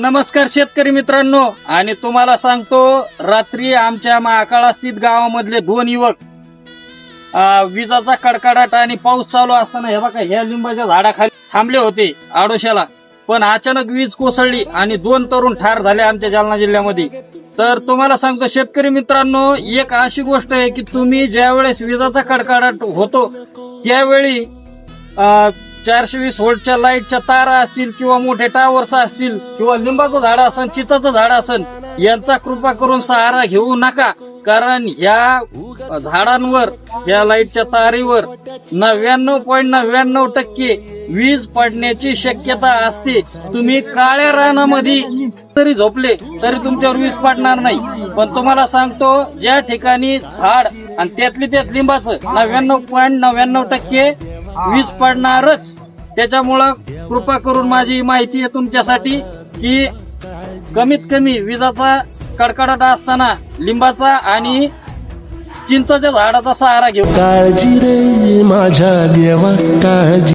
नमस्कार शेतकरी मित्रांनो, आणि तुम्हाला सांगतो रात्री आमच्या महाकाळा स्थित गावामधले दोन युवक विजाचा कडकडाट आणि पाऊस चालू असताना हे बघा ह्या लिंबाच्या झाडाखाली थांबले होते आडोशाला, पण अचानक वीज कोसळली आणि दोन तरुण ठार झाले आमच्या जालना जिल्ह्यामध्ये। तर तुम्हाला सांगतो शेतकरी मित्रांनो, एक अशी गोष्ट आहे की तुम्ही ज्या वेळेस विजाचा कडकडाट होतो त्यावेळी 420 व्होल्टच्या लाईटच्या तारा असतील किंवा मोठे टावर्स असतील किंवा लिंबाचं झाड असेल, चिचाचं झाड असेल, यांचा कृपा करून सहारा घेऊ नका, कारण ह्या झाडांवर या लाईटच्या तारीवर 99.99% वीज पडण्याची शक्यता असते। तुम्ही काळ्या रानामध्ये तरी झोपले तरी तुमच्यावर वीज पडणार नाही, पण तुम्हाला सांगतो ज्या ठिकाणी झाड आणि त्यातली त्यात लिंबाचं 99.99% वीज पडणारच। त्याच्यामुळं कृपा करून माझी माहिती आहे तुमच्यासाठी की कमीत कमी विजाचा कडकडाट असताना लिंबाचा आणि चिंचाच्या झाडाचा सहारा घेऊ। काळजी रे माझ्या देवा काळजी।